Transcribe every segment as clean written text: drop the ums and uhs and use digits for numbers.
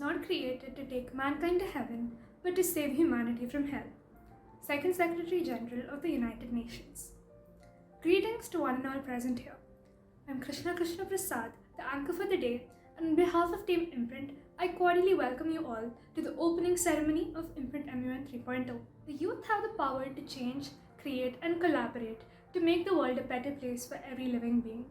not created to take mankind to heaven, but to save humanity from hell. Second Secretary General of the United Nations. Greetings to one and all present here. I'm Krishna Prasad, the anchor for the day, and on behalf of Team Imprint, I cordially welcome you all to the opening ceremony of ImprintMUN 3.0. The youth have the power to change, create, and collaborate to make the world a better place for every living being.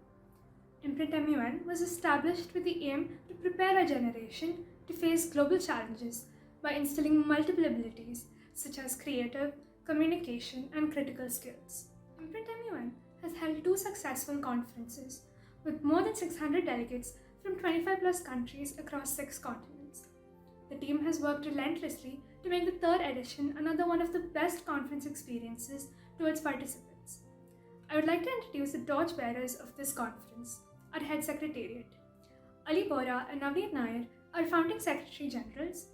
ImprintMUN was established with the aim to prepare our generation to face global challenges by instilling multiple abilities such as creative, communication, and critical skills. ImprintMUN has held 2 successful conferences with more than 600 delegates from 25 plus countries across 6 continents. The team has worked relentlessly to make the 3rd edition another one of the best conference experiences to its participants. I would like to introduce the torchbearers of this conference, our head secretariat. Ali Bora and Navneet Nair are founding secretary generals,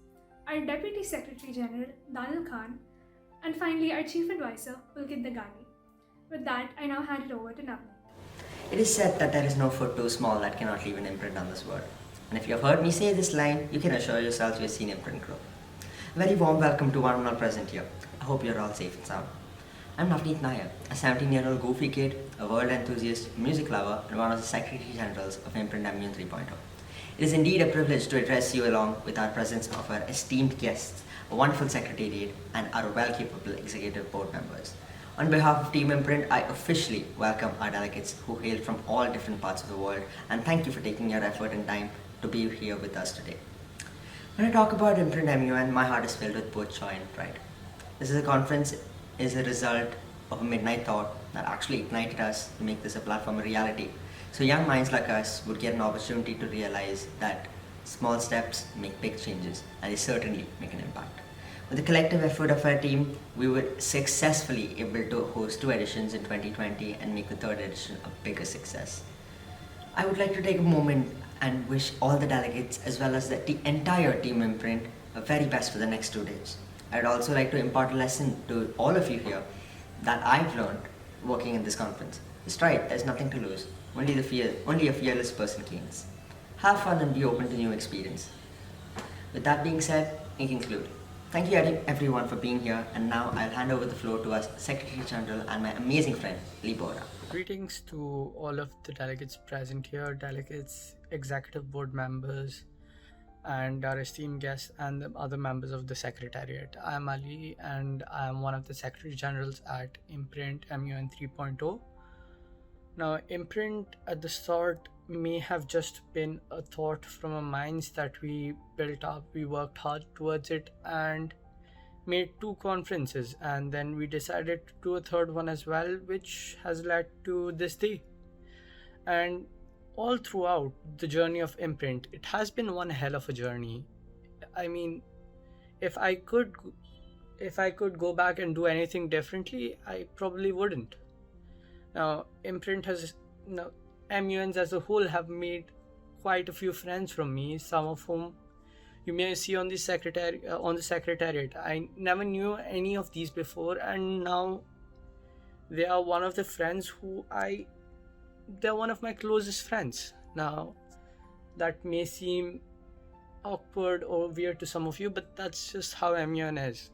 our deputy secretary general Daniel Khan, and finally our chief advisor Pulkit Dagani. With that, I now hand it over to Navneet. It is said that there is no foot too small that cannot leave an imprint on this world. And if you have heard me say this line, you can assure yourselves you have seen Imprint grow. A very warm welcome to one and all present here. I hope you're all safe and sound. I'm Navneet Nair, a 17-year-old goofy kid, a world enthusiast, music lover, and one of the Secretary Generals of ImprintMUN 3.0. It is indeed a privilege to address you along with our presence of our esteemed guests, a wonderful secretariat, and our well-capable executive board members. On behalf of Team Imprint, I officially welcome our delegates who hail from all different parts of the world, and thank you for taking your effort and time to be here with us today. When I talk about ImprintMUN, my heart is filled with both joy and pride. This is a conference is a result of a midnight thought that actually ignited us to make this a platform a reality. So young minds like us would get an opportunity to realize that small steps make big changes, and they certainly make an impact. With the collective effort of our team, we were successfully able to host 2 editions in 2020 and make the 3rd edition a bigger success. I would like to take a moment and wish all the delegates as well as the entire Team Imprint the very best for the next 2 days. I'd also like to impart a lesson to all of you here that I've learned working in this conference. Just try it, there's nothing to lose. Only a fearless person gains. Have fun and be open to new experience. With that being said, I conclude. Thank you everyone for being here, and now I'll hand over the floor to our Secretary General and my amazing friend, Ali Bora. Greetings to all of the delegates present here, delegates, executive board members, and our esteemed guests and the other members of the Secretariat. I am Ali, and I am one of the Secretary Generals at ImprintMUN 3.0. Now, Imprint at the start may have just been a thought from our minds that we built up. We worked hard towards it and made 2 conferences, and then we decided to do a 3rd one as well, which has led to this day. And all throughout the journey of Imprint, it has been one hell of a journey. I mean, if I could go back and do anything differently, I probably wouldn't. Now, Imprint has MUNs as a whole have made quite a few friends from me, some of whom you may see on the secretariat. I never knew any of these before, and now they are one of the friends they're one of my closest friends. Now, that may seem awkward or weird to some of you, but that's just how MUN is.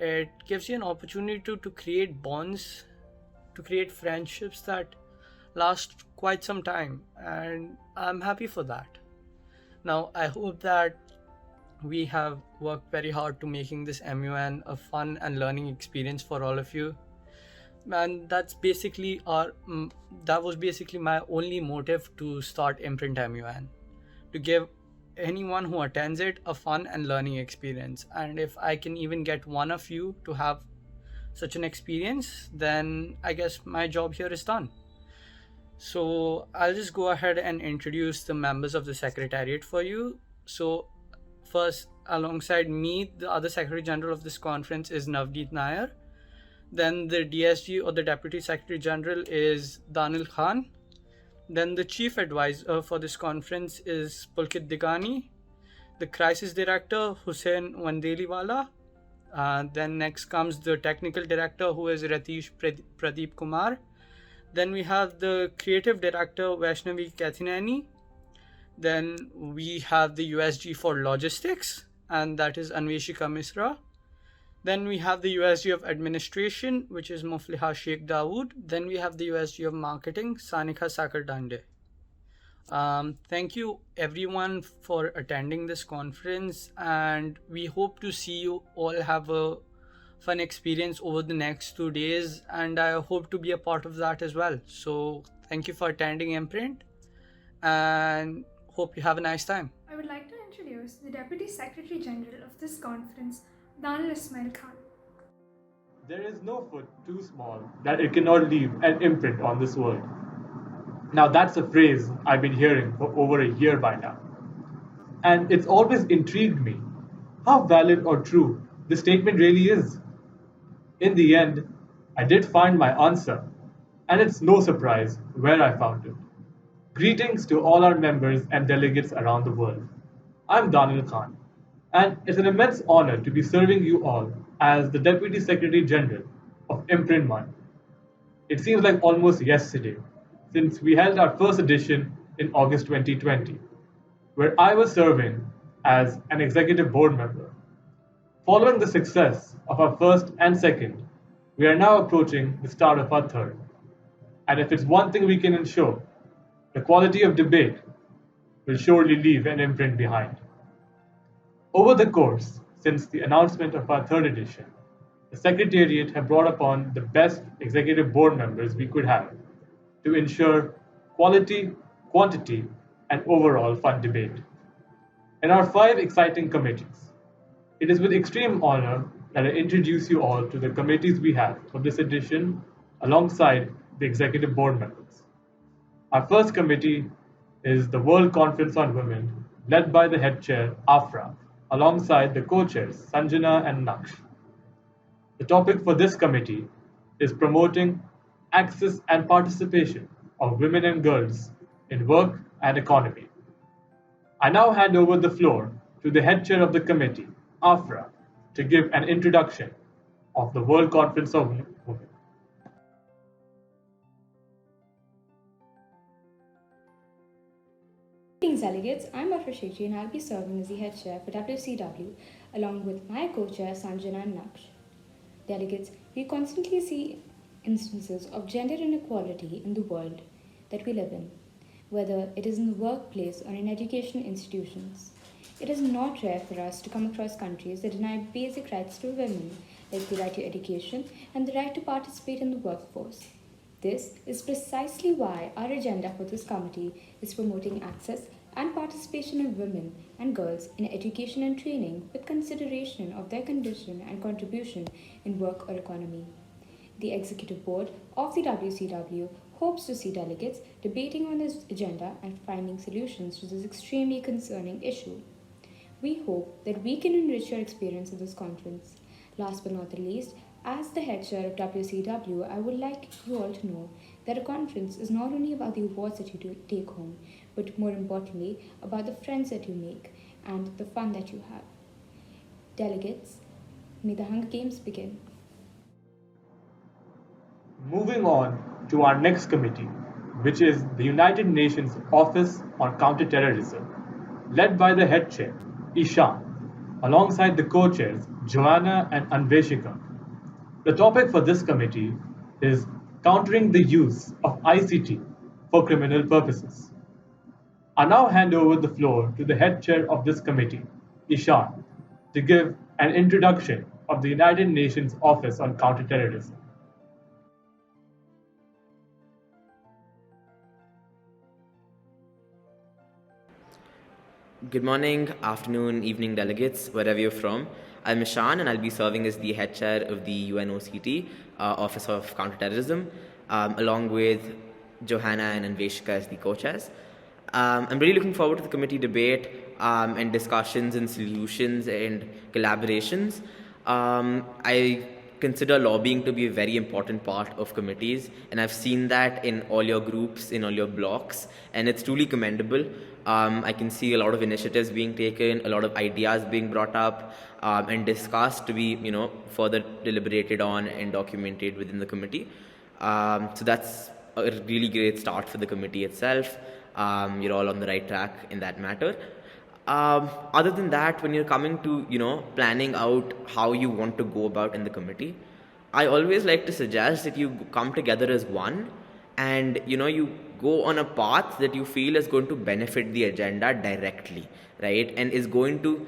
It gives you an opportunity to create bonds, to create friendships that last quite some time, and I'm happy for that. Now, I hope that we have worked very hard to making this MUN a fun and learning experience for all of you, and that was basically my only motive to start ImprintMUN, to give anyone who attends it a fun and learning experience. And if I can even get one of you to have such an experience, then I guess my job here is done. So I'll just go ahead and introduce the members of the Secretariat for you. So first, alongside me, the other Secretary General of this conference is Navneet Nair. Then the DSG, or the Deputy Secretary General, is Daniel Khan. Then the Chief Advisor for this conference is Pulkit Dagani. The Crisis Director, Hussein Wandeliwala. Then next comes the Technical Director, who is Ratish Pradeep Kumar. Then we have the Creative Director, Vaishnavi Kathineni. Then we have the USG for logistics, and that is Anveshika Misra. Then we have the USG of administration, which is Mufliha Sheikh Dawood. Then we have the USG of marketing, Sanika Sakardande. Thank you everyone for attending this conference, and we hope to see you all have a fun experience over the next 2 days, and I hope to be a part of that as well. So thank you for attending Imprint, and hope you have a nice time. I would like to introduce the Deputy Secretary General of this conference, Danil Ismail Khan. There is no foot too small that it cannot leave an imprint on this world. Now that's a phrase I've been hearing for over a year by now. And it's always intrigued me how valid or true this statement really is. In the end, I did find my answer, and it's no surprise where I found it. Greetings to all our members and delegates around the world. I'm Danil Khan, and it's an immense honor to be serving you all as the Deputy Secretary General of ImprintMUN. It seems like almost yesterday since we held our first edition in August 2020, where I was serving as an executive board member. Following the success of our first and second, we are now approaching the start of our third. And if it's one thing we can ensure, the quality of debate will surely leave an imprint behind. Over the course, since the announcement of our third edition, the Secretariat have brought upon the best executive board members we could have to ensure quality, quantity, and overall fun debate. In our 5 exciting committees, it is with extreme honor that I introduce you all to the committees we have for this edition alongside the executive board members. Our first committee is the World Conference on Women, led by the head chair, Afra, alongside the co-chairs, Sanjana and Naksh. The topic for this committee is promoting access and participation of women and girls in work and economy. I now hand over the floor to the head chair of the committee, Afra, to give an introduction of the World Conference of Women. Greetings delegates, I'm Afra Sheikhi and I'll be serving as the head chair for WCW along with my co-chair Sanjana and Naksh. Delegates, we constantly see instances of gender inequality in the world that we live in, whether it is in the workplace or in educational institutions. It is not rare for us to come across countries that deny basic rights to women, like the right to education and the right to participate in the workforce. This is precisely why our agenda for this committee is promoting access and participation of women and girls in education and training with consideration of their condition and contribution in work or economy. The Executive Board of the WCW hopes to see delegates debating on this agenda and finding solutions to this extremely concerning issue. We hope that we can enrich your experience at this conference. Last but not the least, as the head chair of WCW, I would like you all to know that a conference is not only about the awards that you take home, but more importantly, about the friends that you make and the fun that you have. Delegates, may the Hunger Games begin. Moving on to our next committee, which is the United Nations Office on Counterterrorism, led by the head chair, Ishan, alongside the co-chairs, Joanna and Anveshika. The topic for this committee is countering the use of ICT for criminal purposes. I now hand over the floor to the head chair of this committee, Ishan, to give an introduction of the United Nations Office on Counterterrorism. Good morning, afternoon, evening delegates, wherever you're from. I'm Ishan and I'll be serving as the head chair of the UNOCT, Office of Counterterrorism, along with Johanna and Anveshika as the co-chairs. I'm really looking forward to the committee debate and discussions and solutions and collaborations. I consider lobbying to be a very important part of committees, and I've seen that in all your groups, in all your blocks, and it's truly commendable. I can see a lot of initiatives being taken, a lot of ideas being brought up and discussed to be, further deliberated on and documented within the committee. So that's a really great start for the committee itself. You're all on the right track in that matter. Other than that, when you're coming to, planning out how you want to go about in the committee, I always like to suggest that you come together as one, and you go on a path that you feel is going to benefit the agenda directly, right? And is going to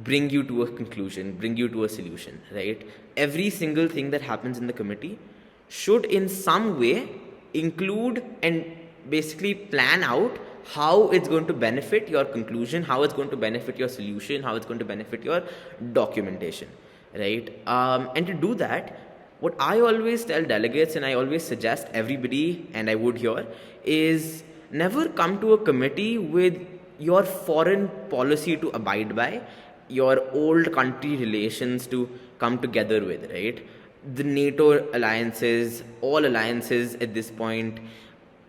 bring you to a conclusion, bring you to a solution, right? Every single thing that happens in the committee should in some way include and basically plan out how it's going to benefit your conclusion, how it's going to benefit your solution, how it's going to benefit your documentation, right? And to do that, what I always tell delegates, and I always suggest everybody, and I would here, is never come to a committee with your foreign policy to abide by, your old country relations to come together with, right? The NATO alliances, all alliances at this point,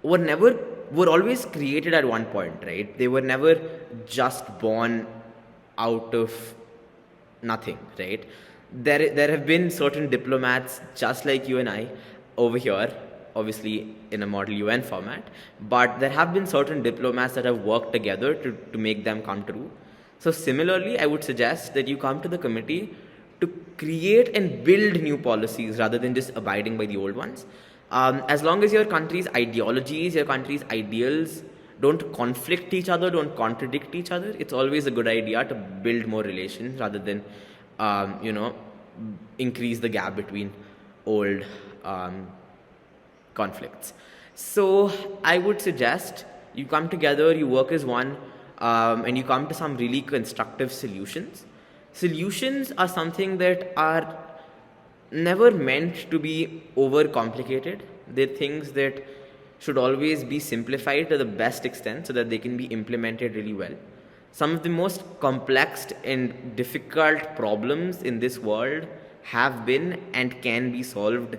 were always created at one point, right? They were never just born out of nothing, right? There have been certain diplomats just like you and I over here, obviously in a model UN format, but there have been certain diplomats that have worked together to make them come true. So similarly, I would suggest that you come to the committee to create and build new policies rather than just abiding by the old ones. As long as your country's ideologies, your country's ideals don't conflict each other, don't contradict each other, it's always a good idea to build more relations rather than, increase the gap between old conflicts. So I would suggest you come together, you work as one, and you come to some really constructive solutions. Solutions are something that are never meant to be over complicated. They're things that should always be simplified to the best extent so that they can be implemented really well. Some of the most complex and difficult problems in this world have been and can be solved,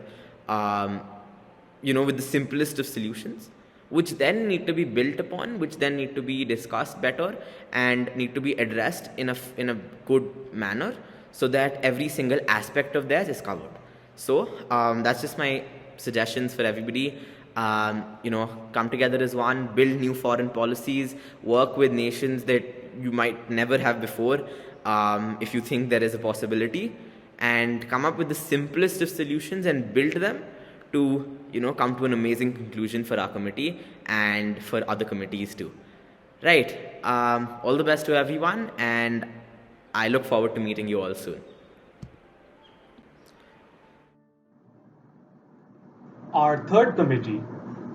with the simplest of solutions, which then need to be built upon, which then need to be discussed better and need to be addressed in a good manner so that every single aspect of theirs is covered. So that's just my suggestions for everybody. Come together as one, build new foreign policies, work with nations that you might never have before, if you think there is a possibility, and come up with the simplest of solutions and build them to come to an amazing conclusion for our committee and for other committees too. Right. All the best to everyone, and I look forward to meeting you all soon. Our third committee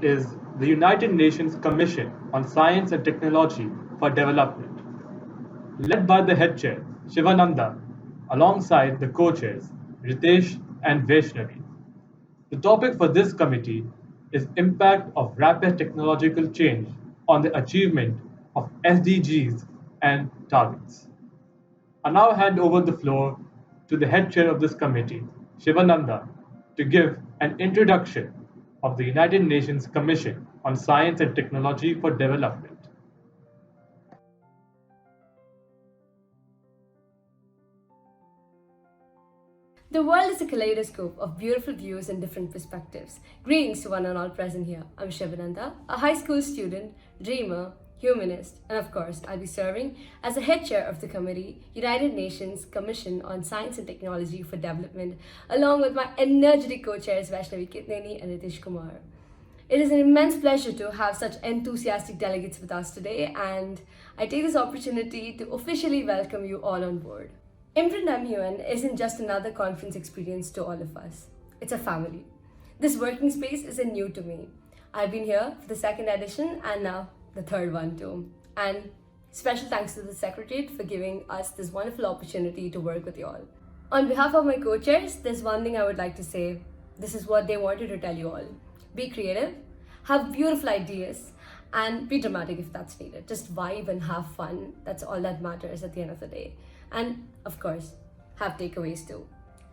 is the United Nations Commission on Science and Technology for Development, led by the head chair, Shivananda, alongside the co-chairs, Ritesh and Vaishnavi. The topic for this committee is impact of rapid technological change on the achievement of SDGs and targets. I now hand over the floor to the head chair of this committee, Shivananda, to give an introduction of the United Nations Commission on Science and Technology for Development. The world is a kaleidoscope of beautiful views and different perspectives. Greetings to one and all present here. I'm Shivananda, a high school student, dreamer, humanist, and of course, I'll be serving as the head chair of the committee, United Nations Commission on Science and Technology for Development, along with my energetic co-chairs Vaishnavi Kitneni and Ritesh Kumar. It is an immense pleasure to have such enthusiastic delegates with us today, and I take this opportunity to officially welcome you all on board. ImprintMUN isn't just another conference experience to all of us. It's a family. This working space isn't new to me. I've been here for the second edition and now the third one too. And special thanks to the Secretariat for giving us this wonderful opportunity to work with you all. On behalf of my co-chairs, there's one thing I would like to say. This is what they wanted to tell you all. Be creative, have beautiful ideas, and be dramatic if that's needed. Just vibe and have fun. That's all that matters at the end of the day. And of course, have takeaways too.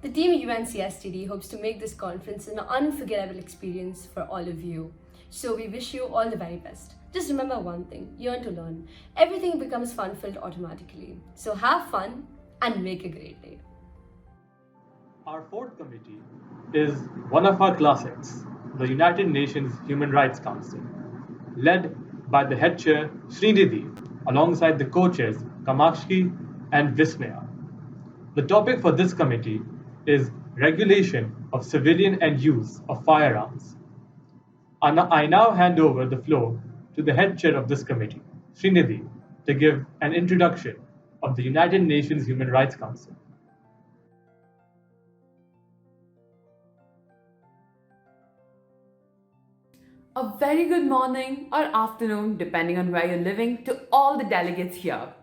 The team UNCSTD hopes to make this conference an unforgettable experience for all of you. So we wish you all the very best. Just remember one thing, you earn to learn. Everything becomes fun-filled automatically. So have fun and make a great day. Our fourth committee is one of our classics, the United Nations Human Rights Council, led by the head chair Srinidhi alongside the co-chairs Kamakshi and Vismaya. The topic for this committee is regulation of civilian and use of firearms. I now hand over the floor to the head chair of this committee, Srinidhi, to give an introduction of the United Nations Human Rights Council. A very good morning or afternoon, depending on where you're living, to all the delegates here.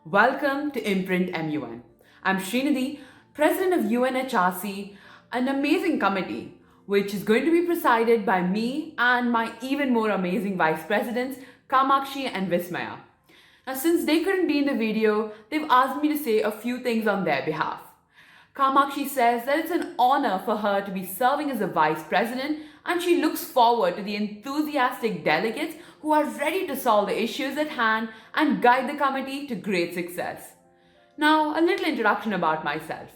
Welcome to ImprintMUN. I'm Srinidhi, President of UNHRC, an amazing committee which is going to be presided by me and my even more amazing Vice Presidents, Kamakshi and Vismaya. Now, since they couldn't be in the video, they've asked me to say a few things on their behalf. Kamakshi says that it's an honor for her to be serving as a Vice President, and she looks forward to the enthusiastic delegates who are ready to solve the issues at hand and guide the committee to great success. Now, a little introduction about myself.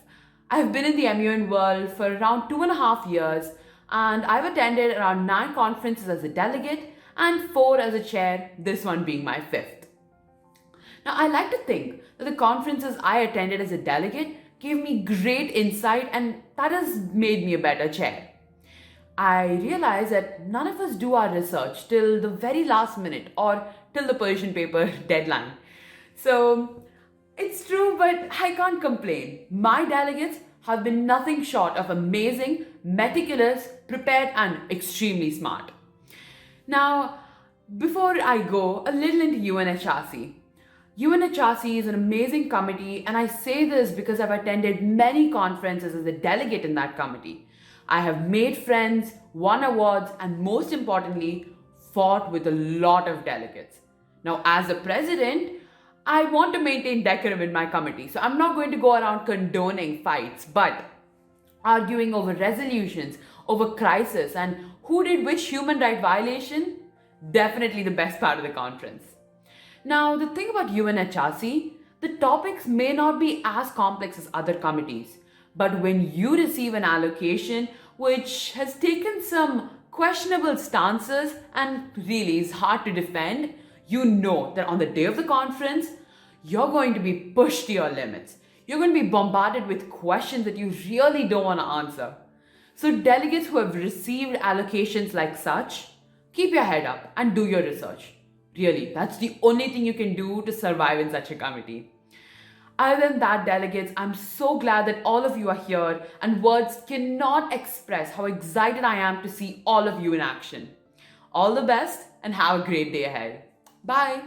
I've been in the MUN world for around 2.5 years, and I've attended around 9 conferences as a delegate and 4 as a chair, this one being my 5th. Now, I like to think that the conferences I attended as a delegate gave me great insight, and that has made me a better chair. I realize that none of us do our research till the very last minute or till the position paper deadline. So it's true, but I can't complain. My delegates have been nothing short of amazing, meticulous, prepared, and extremely smart. Now, before I go a little into UNHRC. UNHRC is an amazing committee, and I say this because I've attended many conferences as a delegate in that committee. I have made friends, won awards, and most importantly, fought with a lot of delegates. Now, as a president, I want to maintain decorum in my committee, so I'm not going to go around condoning fights, but arguing over resolutions, over crisis, and who did which human right violation, definitely the best part of the conference. Now, the thing about UNHRC, the topics may not be as complex as other committees, but when you receive an allocation which has taken some questionable stances and really is hard to defend, you know that on the day of the conference, you're going to be pushed to your limits. You're going to be bombarded with questions that you really don't want to answer. So delegates who have received allocations like such, keep your head up and do your research. Really, that's the only thing you can do to survive in such a committee. Other than that, delegates, I'm so glad that all of you are here, and words cannot express how excited I am to see all of you in action. All the best and have a great day ahead. Bye.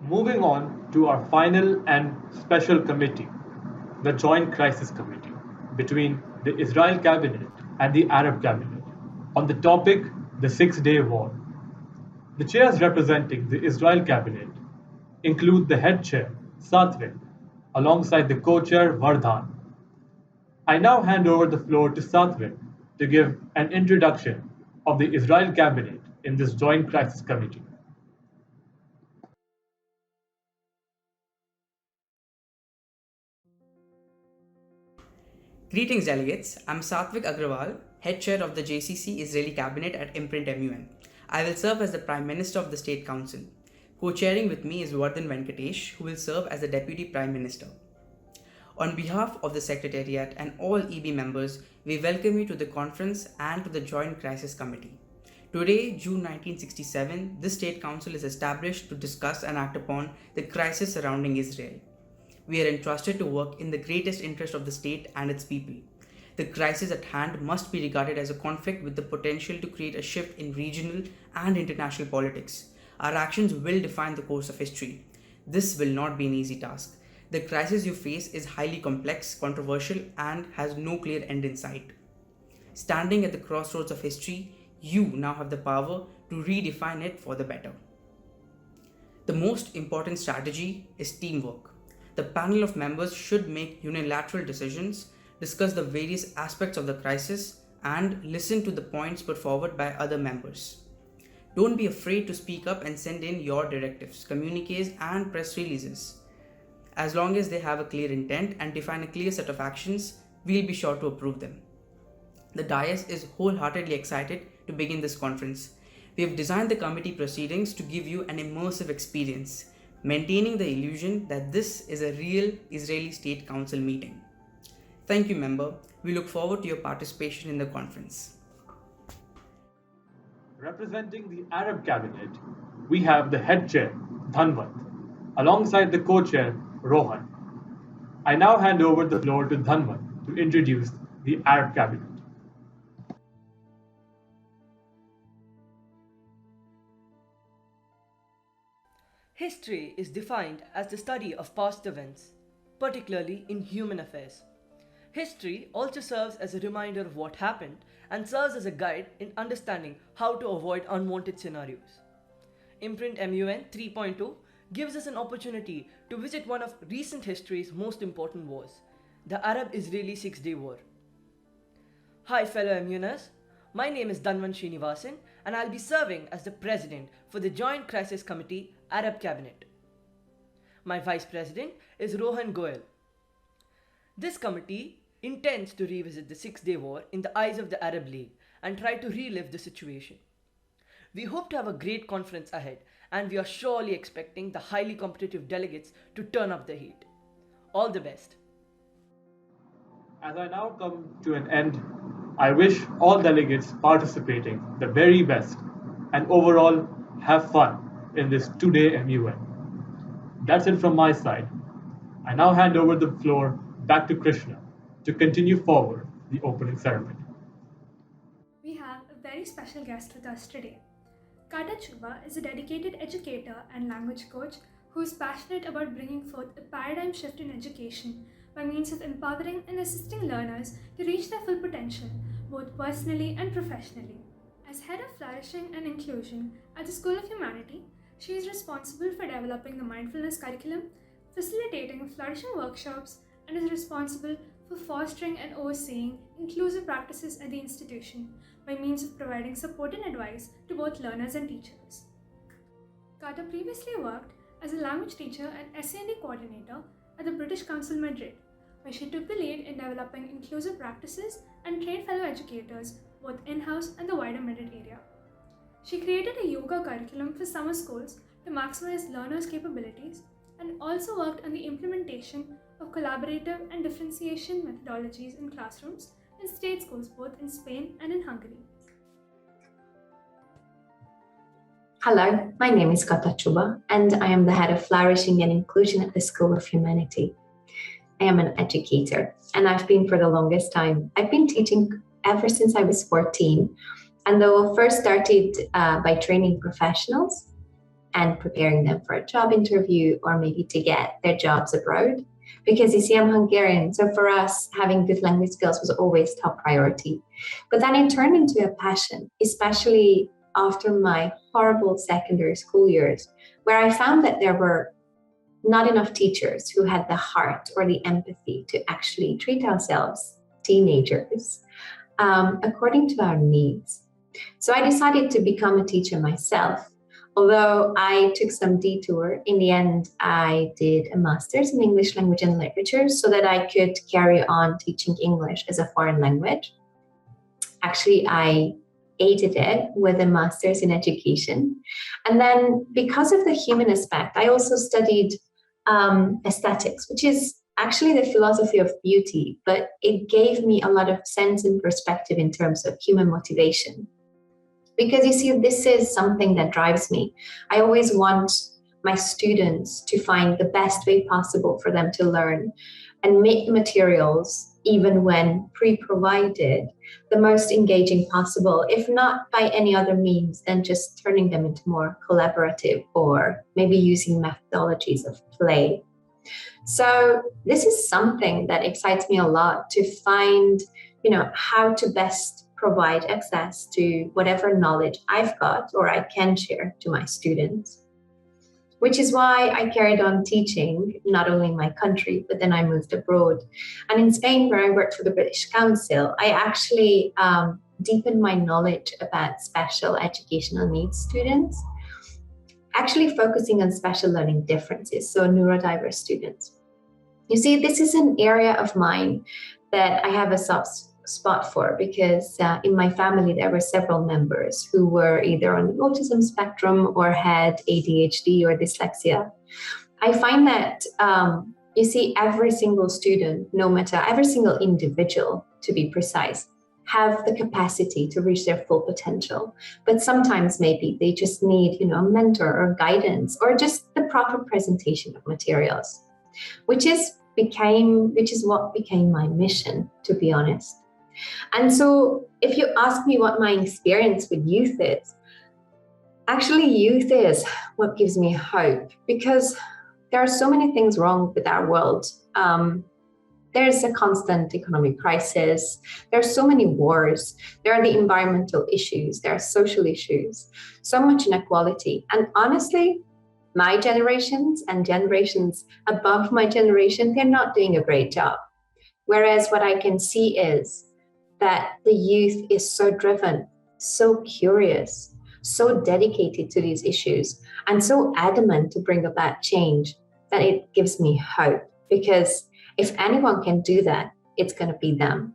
Moving on to our final and special committee, the Joint Crisis Committee between the Israel Cabinet and the Arab Cabinet on the topic, the 6-day war. The chairs representing the Israel Cabinet include the head chair, Satvik, alongside the co-chair, Vardhan. I now hand over the floor to Satvik to give an introduction of the Israel Cabinet in this Joint Crisis Committee. Greetings, delegates. I'm Satvik Agrawal, head chair of the JCC Israeli Cabinet at ImprintMUN. I will serve as the Prime Minister of the State Council. Co-chairing with me is Vardhan Venkatesh, who will serve as the Deputy Prime Minister. On behalf of the Secretariat and all EB members, we welcome you to the conference and to the Joint Crisis Committee. Today, June 1967, this State Council is established to discuss and act upon the crisis surrounding Israel. We are entrusted to work in the greatest interest of the state and its people. The crisis at hand must be regarded as a conflict with the potential to create a shift in regional and international politics. Our actions will define the course of history. This will not be an easy task. The crisis you face is highly complex, controversial, and has no clear end in sight. Standing at the crossroads of history, you now have the power to redefine it for the better. The most important strategy is teamwork. The panel of members should make unilateral decisions, discuss the various aspects of the crisis, and listen to the points put forward by other members. Don't be afraid to speak up and send in your directives, communiques, and press releases. As long as they have a clear intent and define a clear set of actions, we'll be sure to approve them. The dais is wholeheartedly excited to begin this conference. We have designed the committee proceedings to give you an immersive experience, maintaining the illusion that this is a real Israeli State Council meeting. Thank you, member. We look forward to your participation in the conference. Representing the Arab cabinet, we have the head chair, Dhanwant, alongside the co-chair, Rohan. I now hand over the floor to Dhanwant to introduce the Arab cabinet. History is defined as the study of past events, particularly in human affairs. History also serves as a reminder of what happened and serves as a guide in understanding how to avoid unwanted scenarios. ImprintMUN 3.0 gives us an opportunity to visit one of recent history's most important wars, the Arab-Israeli Six-Day War. Hi fellow Immuners, my name is Dhanwan Srinivasan and I'll be serving as the President for the Joint Crisis Committee Arab Cabinet. My Vice President is Rohan Goyal. This committee intends to revisit the Six-Day War in the eyes of the Arab League and try to relive the situation. We hope to have a great conference ahead and we are surely expecting the highly competitive delegates to turn up the heat. All the best. As I now come to an end, I wish all delegates participating the very best and overall have fun in this two-day MUN. That's it from my side. I now hand over the floor back to Krishna to continue forward the opening ceremony. We have a very special guest with us today. Kata Chuba is a dedicated educator and language coach who is passionate about bringing forth a paradigm shift in education by means of empowering and assisting learners to reach their full potential, both personally and professionally. As head of flourishing and inclusion at the School of Humanity, she is responsible for developing the mindfulness curriculum, facilitating flourishing workshops, and is responsible for fostering and overseeing inclusive practices at the institution by means of providing support and advice to both learners and teachers. Kata previously worked as a language teacher and S&D coordinator at the British Council Madrid, where she took the lead in developing inclusive practices and trained fellow educators both in-house and the wider Madrid area. She created a yoga curriculum for summer schools to maximize learners' capabilities and also worked on the implementation of collaborative and differentiation methodologies in classrooms in state schools both in Spain and in Hungary. Hello, my name is Kata Chuba and I am the head of flourishing and inclusion at the School of Humanity. I am an educator and I've been for the longest time. I've been teaching ever since I was 14, and though I first started by training professionals and preparing them for a job interview or maybe to get their jobs abroad. Because you see, I'm Hungarian, so for us, having good language skills was always top priority. But then it turned into a passion, especially after my horrible secondary school years, where I found that there were not enough teachers who had the heart or the empathy to actually treat ourselves, teenagers, according to our needs. So I decided to become a teacher myself. Although I took some detour, in the end, I did a master's in English language and literature so that I could carry on teaching English as a foreign language. Actually, I aided it with a master's in education. And then because of the human aspect, I also studied aesthetics, which is actually the philosophy of beauty, but it gave me a lot of sense and perspective in terms of human motivation. Because you see, this is something that drives me. I always want my students to find the best way possible for them to learn and make materials, even when pre-provided, the most engaging possible, if not by any other means than just turning them into more collaborative or maybe using methodologies of play. So this is something that excites me a lot, to find, how to best provide access to whatever knowledge I've got or I can share to my students. Which is why I carried on teaching, not only in my country, but then I moved abroad. And in Spain, where I worked for the British Council, I actually deepened my knowledge about special educational needs students, actually focusing on special learning differences, so neurodiverse students. You see, this is an area of mine that I have a soft spot for because in my family there were several members who were either on the autism spectrum or had ADHD or dyslexia. I find that you see every single student, no matter every single individual, to be precise, have the capacity to reach their full potential. But sometimes maybe they just need, a mentor or guidance or just the proper presentation of materials, which is what became my mission, to be honest. And so if you ask me what my experience with youth is, actually youth is what gives me hope, because there are so many things wrong with our world. There's a constant economic crisis. There are so many wars. There are the environmental issues. There are social issues, so much inequality. And honestly, my generations and generations above my generation, they're not doing a great job. Whereas what I can see is that the youth is so driven, so curious, so dedicated to these issues, and so adamant to bring about change that it gives me hope. Because if anyone can do that, it's going to be them.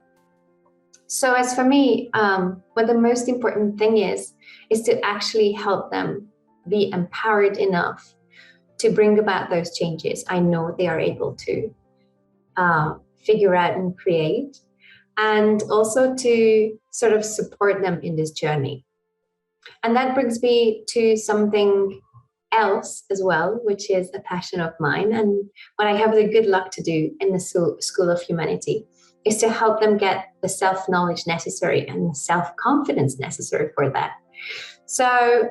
So as for me, what the most important thing is to actually help them be empowered enough to bring about those changes I know they are able to figure out and create, and also to sort of support them in this journey. And that brings me to something else as well, which is a passion of mine, and what I have the good luck to do in the School of Humanity is to help them get the self-knowledge necessary and the self-confidence necessary for that. So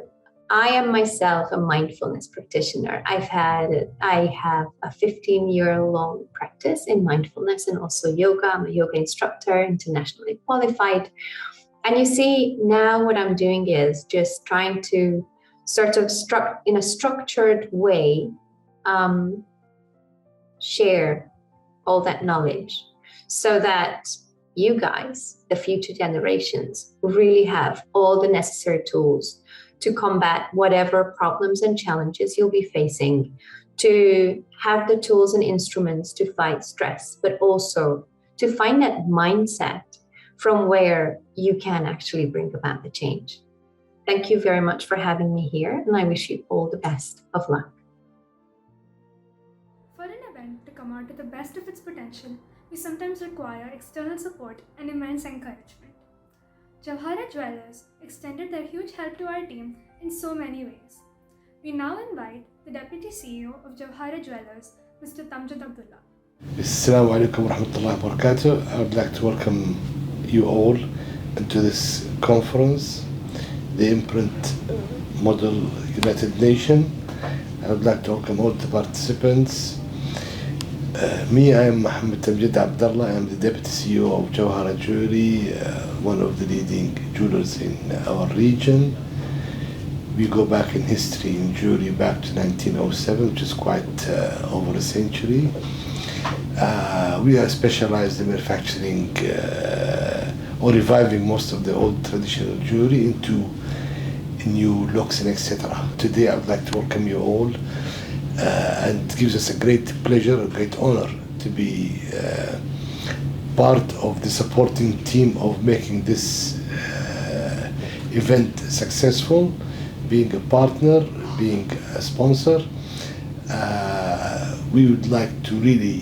I am myself a mindfulness practitioner. I have a 15-year-long practice in mindfulness and also yoga. I'm a yoga instructor, internationally qualified. And you see, now what I'm doing is just trying to sort of in a structured way, share all that knowledge so that you guys, the future generations, really have all the necessary tools to combat whatever problems and challenges you'll be facing, to have the tools and instruments to fight stress, but also to find that mindset from where you can actually bring about the change. Thank you very much for having me here, and I wish you all the best of luck. For an event to come out to the best of its potential, we sometimes require external support and immense encouragement. Jawhara Jewellers extended their huge help to our team in so many ways. We now invite the Deputy CEO of Jawhara Jewellers, Mr. Tamjid Abdullah. Assalamu alaikum wa rahmatullahi wa barakatuh. I would like to welcome you all into this conference, the Imprint Model United Nations. I would like to welcome all the participants. I am Mohammed Tamjid Abdullah. I am the Deputy CEO of Jawhara Jewelry, one of the leading jewelers in our region. We go back in history in jewelry back to 1907, which is quite over a century. We are specialized in manufacturing or reviving most of the old traditional jewelry into new looks and etc. Today I would like to welcome you all, and it gives us a great pleasure, a great honor to be part of the supporting team of making this event successful, being a partner, being a sponsor. We would like to really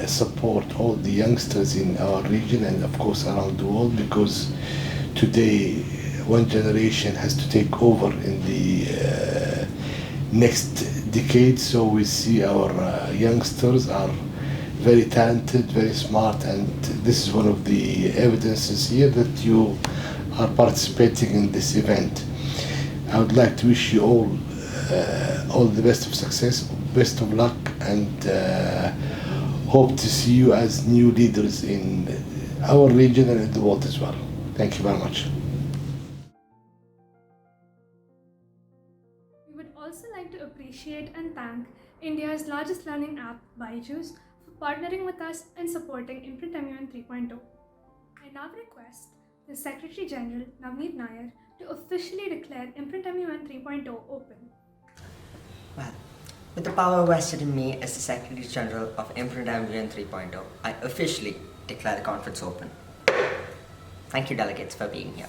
support all the youngsters in our region and of course around the world, because today one generation has to take over in the next decade. So we see our youngsters are very talented, very smart, and this is one of the evidences here that you are participating in this event. I would like to wish you all the best of success, best of luck, and hope to see you as new leaders in our region and in the world as well. Thank you very much. We would also like to appreciate and thank India's largest learning app, Byju's, for partnering with us and supporting ImprintMUN 3.0. I now request the Secretary General, Navneet Nair, to officially declare ImprintMUN 3.0 open. Well, with the power vested in me as the Secretary General of ImprintMUN 3.0, I officially declare the conference open. Thank you, delegates, for being here.